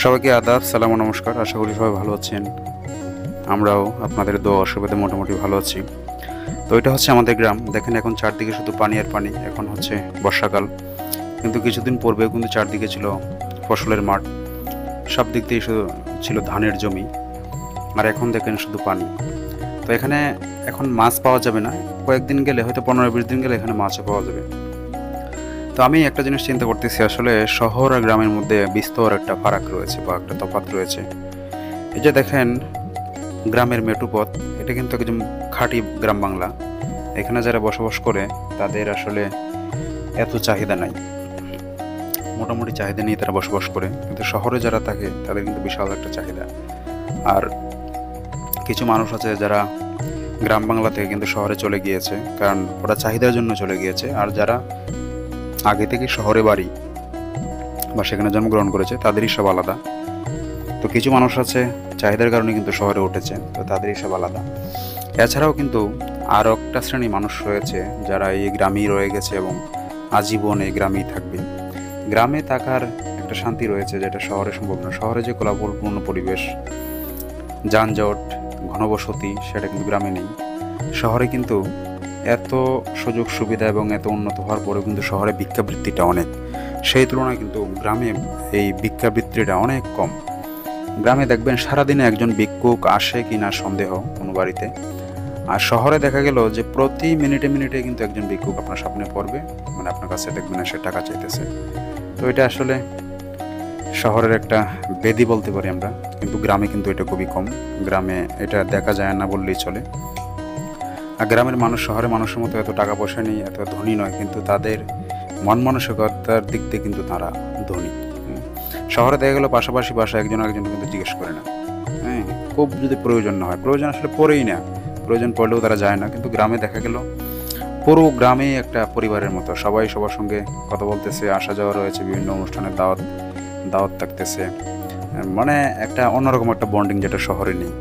সবাইকে আদাব, সালাম ও নমস্কার। আশা করি সবাই ভালো আছেন। আমরাও আপনাদের দোয়া আশীর্বাদে মোটামুটি ভালো আছি। তো এটা হচ্ছে আমাদের গ্রাম। দেখেন এখন চারদিকে শুধু পানি আর পানি। এখন হচ্ছে বর্ষাকাল, কিন্তু কিছুদিন পূর্বেও কিন্তু চারদিকে ছিল ফসলের মাঠ, সব দিক দিয়ে শুধু ছিল ধানের জমি। আর এখন দেখেন শুধু পানি। তো এখানে এখন মাছ পাওয়া যাবে না, কয়েকদিন গেলে হয়তো 15-20 দিন গেলে এখানে মাছও পাওয়া যাবে। তো আমি একটা জিনিস চিন্তা করতেছি, আসলে শহর আর গ্রামের মধ্যে বিস্তর একটা ফারাক রয়েছে বা একটা তফাৎ রয়েছে। এই যে দেখেন গ্রামের মেঠোপথ, এটা কিন্তু একদম খাঁটি গ্রাম বাংলা। এখানে যারা বসবাস করে তাদের আসলে এত চাহিদা নাই, মোটামুটি চাহিদা নিয়ে তারা বসবাস করে। কিন্তু শহরে যারা থাকে তাদের কিন্তু বিশাল একটা চাহিদা। আর কিছু মানুষ আছে যারা গ্রাম বাংলা থেকে কিন্তু শহরে চলে গিয়েছে, কারণ ওরা চাহিদার জন্য চলে গিয়েছে। আর যারা আগে থেকে শহরে বাড়ি বা সেখানে জন্মগ্রহণ করেছে তাদেরই সব আলাদা। তো কিছু মানুষ আছে চাহিদার কারণে কিন্তু শহরে উঠেছে, তো তাদেরই সব আলাদা। এছাড়াও কিন্তু আরও একটা শ্রেণী মানুষ রয়েছে যারা এই গ্রামেই রয়ে গেছে এবং আজীবন এই গ্রামেই থাকবে। গ্রামে থাকার একটা শান্তি রয়েছে যেটা শহরে সম্ভব না। শহরে যে কোলাহলপূর্ণ পরিবেশ, যানজট, ঘনবসতি, সেটা কিন্তু গ্রামে নেই। শহরে কিন্তু এত সুযোগ সুবিধা এবং এত উন্নত হওয়ার পরেও কিন্তু শহরে ভিক্ষাবৃত্তিটা অনেক। সেই তুলনায় কিন্তু গ্রামে এই ভিক্ষাবৃত্তিটা অনেক কম। গ্রামে দেখবেন সারাদিনে একজন ভিক্ষুক আসে কি না সন্দেহ কোনো বাড়িতে। আর শহরে দেখা গেল যে প্রতি মিনিটে মিনিটে কিন্তু একজন ভিক্ষুক আপনার সামনে পড়বে, মানে আপনার কাছে দেখবেন সে টাকা চাইতেছে। তো এটা আসলে শহরের একটা বেদি বলতে পারি আমরা, কিন্তু গ্রামে কিন্তু এটা খুবই কম। গ্রামে এটা দেখা যায় না বললেই চলে। আর গ্রামের মানুষ শহরের মানুষের মতো এত টাকা পয়সা নেই, এত ধনী নয়, কিন্তু তাদের মন মানসিকতার দিক দিয়ে কিন্তু তারা ধনী। শহরে দেখা গেলো পাশাপাশি বাসা একজন আরেকজন কিন্তু জিজ্ঞেস করে না। হ্যাঁ, খুব যদি প্রয়োজন না হয়, প্রয়োজন আসলে পড়েই না, প্রয়োজন পড়লেও তারা যায় না। কিন্তু গ্রামে দেখা গেল পুরো গ্রামে একটা পরিবারের মতো, সবাই সবার সঙ্গে কথা বলতেছে, আসা যাওয়া রয়েছে, বিভিন্ন অনুষ্ঠানের দাওয়াত দাওয়াত থাকতেছে। মানে একটা অন্যরকম একটা বন্ডিং যেটা শহরে নেই।